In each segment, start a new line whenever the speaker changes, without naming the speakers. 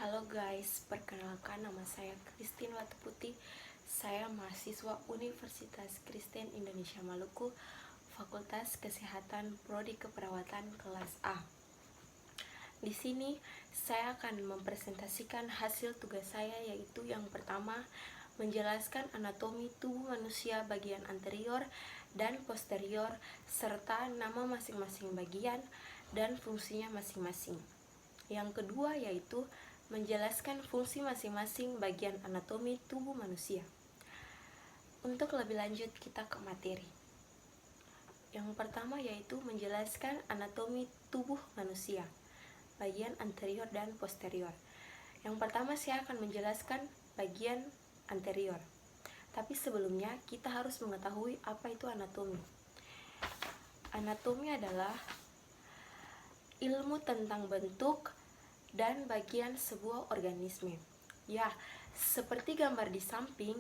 Halo guys, perkenalkan nama saya Christine Watuputi. Saya mahasiswa Universitas Kristen Indonesia Maluku, Fakultas Kesehatan Prodi Keperawatan kelas A. Di sini saya akan mempresentasikan hasil tugas saya, yaitu yang pertama, menjelaskan anatomi tubuh manusia bagian anterior dan posterior serta nama masing-masing bagian dan fungsinya masing-masing. Yang kedua yaitu menjelaskan fungsi masing-masing bagian anatomi tubuh manusia. Untuk lebih lanjut kita ke materi. Yang pertama yaitu menjelaskan anatomi tubuh manusia, bagian anterior dan posterior. Yang pertama saya akan menjelaskan bagian anterior. Tapi sebelumnya kita harus mengetahui apa itu anatomi. Anatomi adalah ilmu tentang bentuk dan bagian sebuah organisme. Ya, seperti gambar di samping,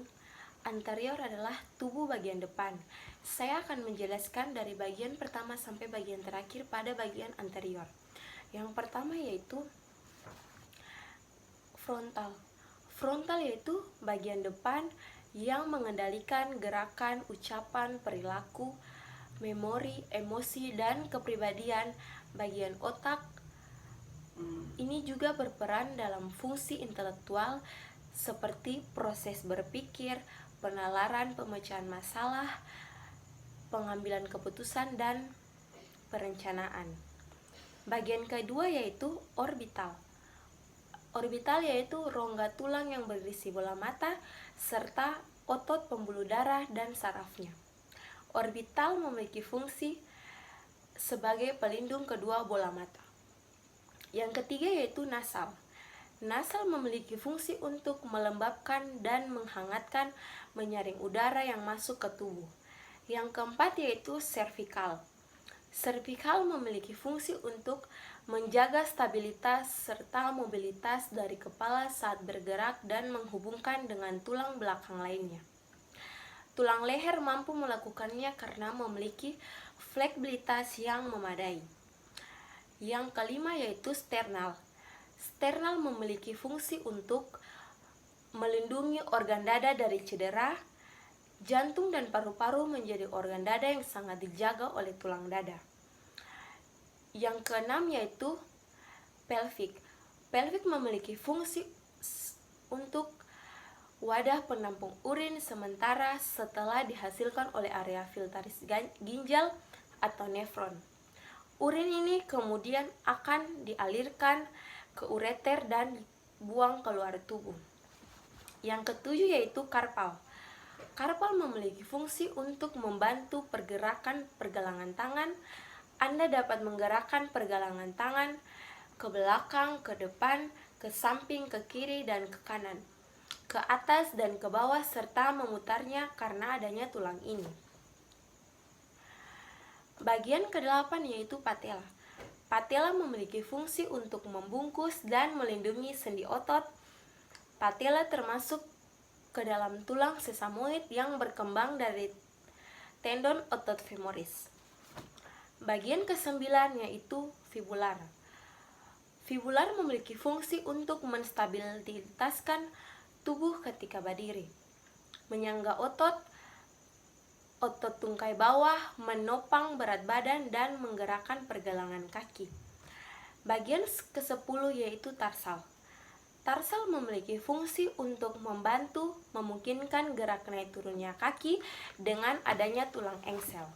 anterior adalah tubuh bagian depan. Saya akan menjelaskan dari bagian pertama sampai bagian terakhir pada bagian anterior. Yang pertama yaitu frontal. Frontal yaitu bagian depan yang mengendalikan gerakan, ucapan, perilaku, memori, emosi, dan kepribadian. Bagian otak ini juga berperan dalam fungsi intelektual seperti proses berpikir, penalaran, pemecahan masalah, pengambilan keputusan, dan perencanaan. Bagian kedua yaitu orbital. Orbital yaitu rongga tulang yang berisi bola mata serta otot pembuluh darah dan sarafnya. Orbital memiliki fungsi sebagai pelindung kedua bola mata. Yang ketiga yaitu nasal. Nasal memiliki fungsi untuk melembabkan dan menghangatkan, menyaring udara yang masuk ke tubuh. Yang keempat yaitu cervical. Cervical memiliki fungsi untuk menjaga stabilitas serta mobilitas dari kepala saat bergerak dan menghubungkan dengan tulang belakang lainnya. Tulang leher mampu melakukannya karena memiliki fleksibilitas yang memadai. Yang kelima yaitu sternal. Sternal memiliki fungsi untuk melindungi organ dada dari cedera. Jantung dan paru-paru menjadi organ dada yang sangat dijaga oleh tulang dada. Yang keenam yaitu pelvic. Pelvic memiliki fungsi untuk wadah penampung urin sementara setelah dihasilkan oleh area filtraris ginjal atau nefron. Urin ini kemudian akan dialirkan ke ureter dan buang keluar tubuh. Yang ketujuh yaitu karpal. Karpal memiliki fungsi untuk membantu pergerakan pergelangan tangan. Anda dapat menggerakkan pergelangan tangan ke belakang, ke depan, ke samping, ke kiri, dan ke kanan, ke atas dan ke bawah, serta memutarnya karena adanya tulang ini. Bagian ke-8 yaitu patella. Patella memiliki fungsi untuk membungkus dan melindungi sendi otot. Patella termasuk ke dalam tulang sesamoid yang berkembang dari tendon otot femoris. Bagian ke-9 yaitu fibular. Fibular memiliki fungsi untuk menstabilitaskan tubuh ketika berdiri, menyangga otot tungkai bawah, menopang berat badan, dan menggerakkan pergelangan kaki. Bagian ke-10 yaitu tarsal. Tarsal memiliki fungsi untuk membantu memungkinkan gerak naik turunnya kaki dengan adanya tulang engsel.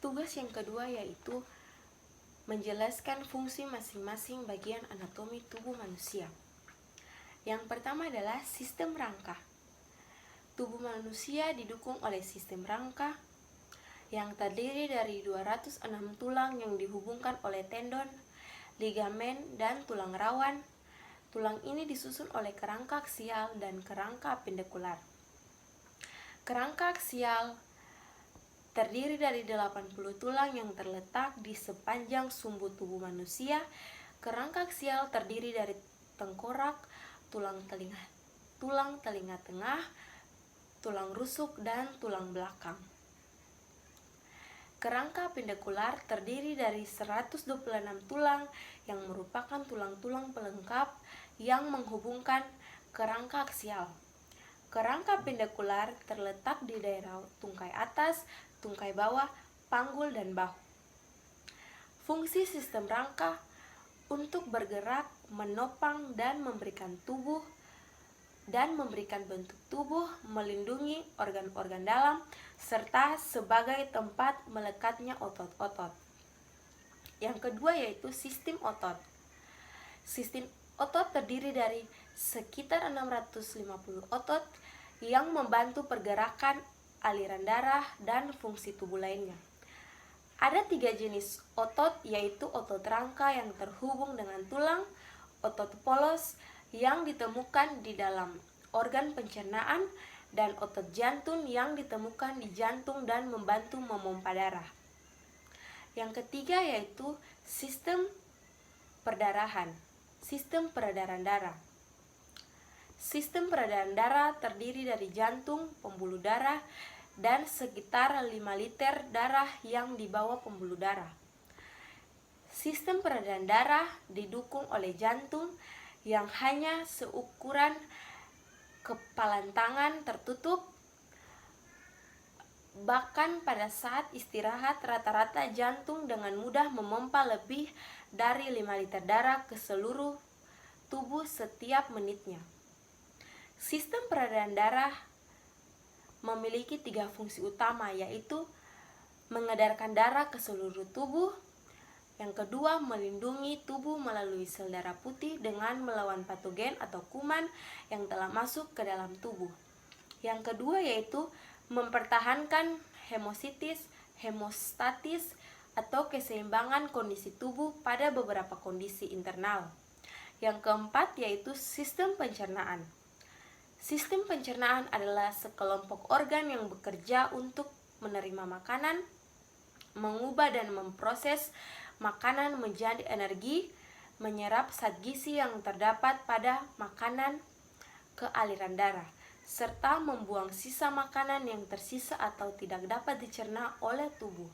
Tugas yang kedua yaitu menjelaskan fungsi masing-masing bagian anatomi tubuh manusia. Yang pertama adalah sistem rangka. Tubuh manusia didukung oleh sistem rangka yang terdiri dari 206 tulang yang dihubungkan oleh tendon, ligamen, dan tulang rawan. Tulang ini disusun oleh kerangka aksial dan kerangka apendikular. Kerangka aksial terdiri dari 80 tulang yang terletak di sepanjang sumbu tubuh manusia. Kerangka aksial terdiri dari tengkorak, tulang telinga tengah, tulang rusuk, dan tulang belakang. Kerangka pendekular terdiri dari 126 tulang yang merupakan tulang-tulang pelengkap yang menghubungkan kerangka aksial. Kerangka pendekular terletak di daerah tungkai atas, tungkai bawah, panggul, dan bahu. Fungsi sistem rangka untuk bergerak, menopang, dan memberikan bentuk tubuh, melindungi organ-organ dalam, serta sebagai tempat melekatnya otot-otot. Yang kedua yaitu sistem otot. Sistem otot terdiri dari sekitar 650 otot yang membantu pergerakan, aliran darah, dan fungsi tubuh lainnya. Ada 3 jenis otot, yaitu otot rangka yang terhubung dengan tulang, otot polos yang ditemukan di dalam organ pencernaan, dan otot jantung yang ditemukan di jantung dan membantu memompa darah. Yang ketiga yaitu sistem perdarahan, sistem peredaran darah. Sistem peredaran darah terdiri dari jantung, pembuluh darah, dan sekitar 5 liter darah yang dibawa pembuluh darah. Sistem peredaran darah didukung oleh jantung yang hanya seukuran kepalan tangan tertutup. Bahkan pada saat istirahat, rata-rata jantung dengan mudah memompa lebih dari 5 liter darah ke seluruh tubuh setiap menitnya. Sistem peredaran darah memiliki 3 fungsi utama, yaitu mengedarkan darah ke seluruh tubuh. Yang kedua, melindungi tubuh melalui sel darah putih dengan melawan patogen atau kuman yang telah masuk ke dalam tubuh. Yang kedua yaitu mempertahankan hemostatis atau keseimbangan kondisi tubuh pada beberapa kondisi internal. Yang keempat yaitu sistem pencernaan. Sistem pencernaan adalah sekelompok organ yang bekerja untuk menerima makanan, mengubah dan memproses makanan menjadi energi, menyerap zat gizi yang terdapat pada makanan ke aliran darah, serta membuang sisa makanan yang tersisa atau tidak dapat dicerna oleh tubuh.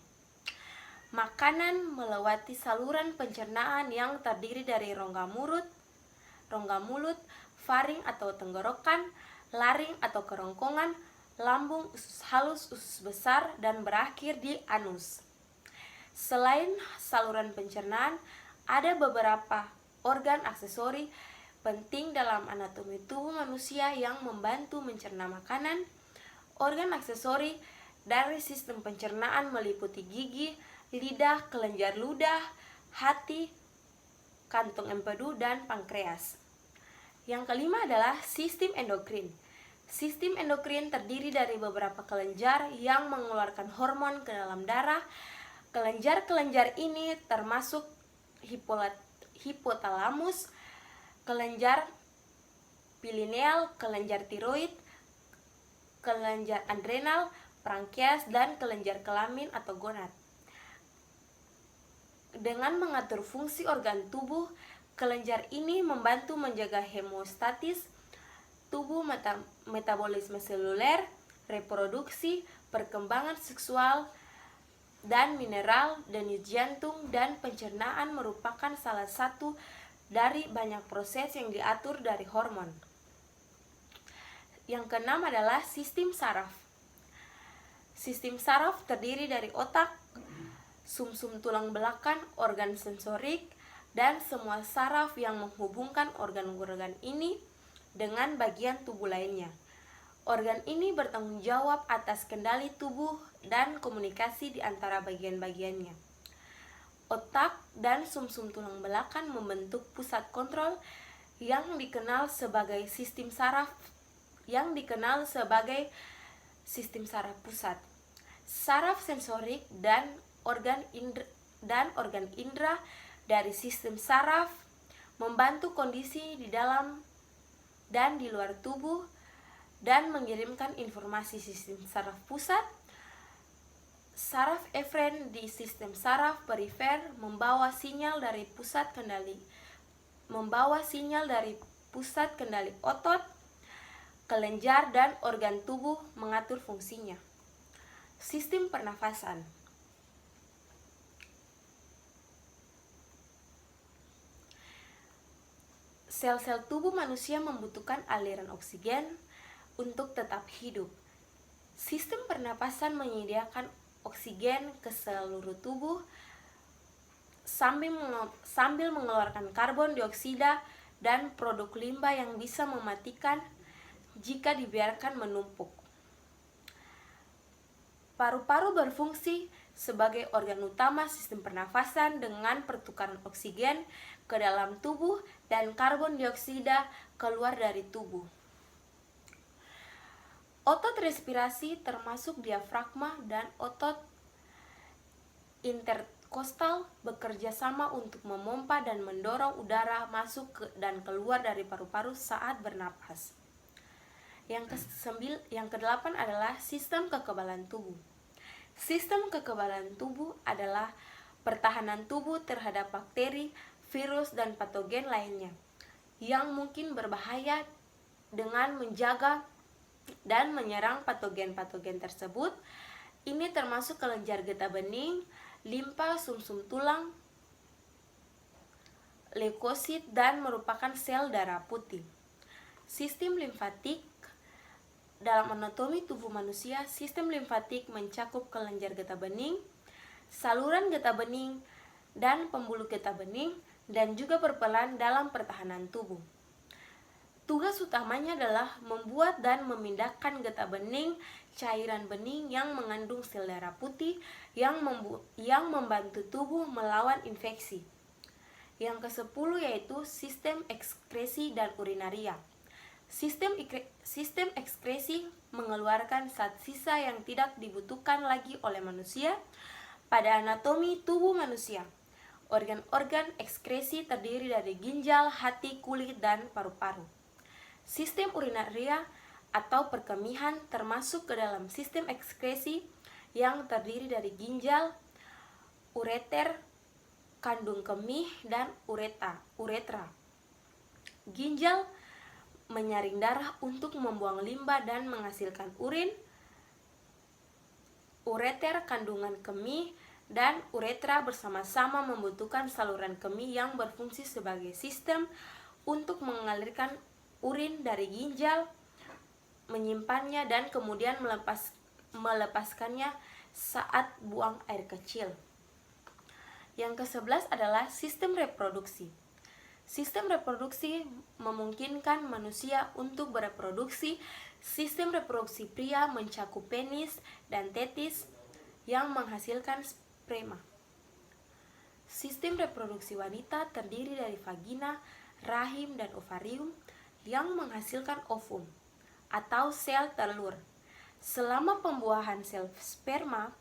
Makanan melewati saluran pencernaan yang terdiri dari rongga mulut, faring atau tenggorokan, laring atau kerongkongan, lambung, usus halus, usus besar, dan berakhir di anus. Selain saluran pencernaan, ada beberapa organ aksesori penting dalam anatomi tubuh manusia yang membantu mencerna makanan. Organ aksesori dari sistem pencernaan meliputi gigi, lidah, kelenjar ludah, hati, kantong empedu, dan pankreas. Yang kelima adalah sistem endokrin. Sistem endokrin terdiri dari beberapa kelenjar yang mengeluarkan hormon ke dalam darah. Kelenjar-kelenjar ini termasuk hipotalamus, kelenjar pineal, kelenjar tiroid, kelenjar adrenal, pankreas, dan kelenjar kelamin atau gonad. Dengan mengatur fungsi organ tubuh, kelenjar ini membantu menjaga hemostatis tubuh, metabolisme seluler, reproduksi, perkembangan seksual, dan mineral, denyut jantung, dan pencernaan merupakan salah satu dari banyak proses yang diatur dari hormon. Yang keenam adalah sistem saraf. Sistem saraf terdiri dari otak, sumsum tulang belakang, organ sensorik, dan semua saraf yang menghubungkan organ-organ ini dengan bagian tubuh lainnya. Organ ini bertanggung jawab atas kendali tubuh dan komunikasi di antara bagian-bagiannya. Otak dan sumsum tulang belakang membentuk pusat kontrol yang dikenal sebagai sistem saraf pusat. Saraf sensorik dan organ indera dari sistem saraf membantu kondisi di dalam dan di luar tubuh dan mengirimkan informasi sistem saraf pusat. Saraf eferen di sistem saraf perifer membawa sinyal dari pusat kendali otot, kelenjar, dan organ tubuh mengatur fungsinya. Sistem pernafasan. Sel-sel tubuh manusia membutuhkan aliran oksigen untuk tetap hidup. Sistem pernapasan menyediakan oksigen ke seluruh tubuh sambil mengeluarkan karbon dioksida dan produk limbah yang bisa mematikan jika dibiarkan menumpuk. Paru-paru berfungsi sebagai organ utama sistem pernafasan dengan pertukaran oksigen ke dalam tubuh dan karbon dioksida keluar dari tubuh. Otot respirasi termasuk diafragma dan otot interkostal bekerja sama untuk memompa dan mendorong udara masuk dan keluar dari paru-paru saat bernapas. Yang kedelapan adalah sistem kekebalan tubuh. Sistem kekebalan tubuh adalah pertahanan tubuh terhadap bakteri, virus, dan patogen lainnya yang mungkin berbahaya dengan menjaga dan menyerang patogen-patogen tersebut. Ini termasuk kelenjar getah bening, limpa, sumsum tulang, leukosit, dan merupakan sel darah putih. Sistem limfatik. Dalam anatomi tubuh manusia, sistem limfatik mencakup kelenjar getah bening, saluran getah bening, dan pembuluh getah bening, dan juga berperan dalam pertahanan tubuh. Tugas utamanya adalah membuat dan memindahkan getah bening, cairan bening yang mengandung sel darah putih yang membantu tubuh melawan infeksi. Yang ke-10 yaitu sistem ekskresi dan urinaria. Sistem ekskresi mengeluarkan zat sisa yang tidak dibutuhkan lagi oleh manusia. Pada anatomi tubuh manusia, organ-organ ekskresi terdiri dari ginjal, hati, kulit, dan paru-paru. Sistem urinaria atau perkemihan termasuk ke dalam sistem ekskresi yang terdiri dari ginjal, ureter, kandung kemih, dan uretra. Ginjal menyaring darah untuk membuang limbah dan menghasilkan urin. Ureter, kandungan kemih, dan uretra bersama-sama membutuhkan saluran kemih yang berfungsi sebagai sistem untuk mengalirkan urin dari ginjal, menyimpannya, dan kemudian melepaskannya saat buang air kecil. Yang ke-11 adalah sistem reproduksi. Sistem reproduksi memungkinkan manusia untuk bereproduksi. Sistem reproduksi pria mencakup penis dan testis yang menghasilkan sperma. Sistem reproduksi wanita terdiri dari vagina, rahim, dan ovarium yang menghasilkan ovum atau sel telur. Selama pembuahan sel sperma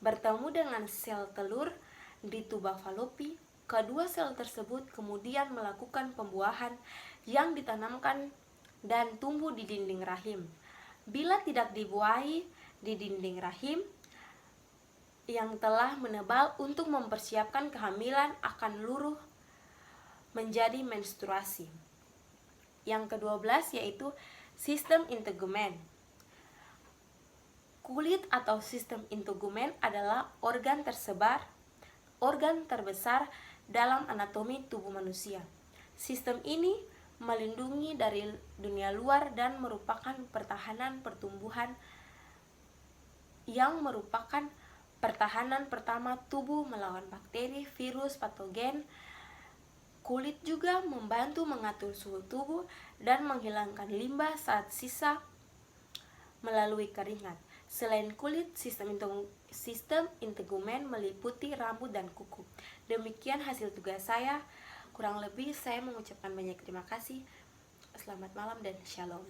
bertemu dengan sel telur di tuba falopi, kedua sel tersebut kemudian melakukan pembuahan yang ditanamkan dan tumbuh di dinding rahim. Bila tidak dibuahi di dinding rahim yang telah menebal untuk mempersiapkan kehamilan akan luruh menjadi menstruasi. Yang ke-12 yaitu sistem integumen. Kulit atau sistem integumen adalah organ terbesar dalam anatomi tubuh manusia. Sistem ini melindungi dari dunia luar dan merupakan pertahanan pertumbuhan yang merupakan pertahanan pertama tubuh melawan bakteri, virus, patogen. Kulit juga membantu mengatur suhu tubuh dan menghilangkan limbah saat sisa melalui keringat. Selain kulit, sistem integumen meliputi rambut dan kuku. Demikian hasil tugas saya. Kurang lebih saya mengucapkan banyak terima kasih. Selamat malam dan shalom.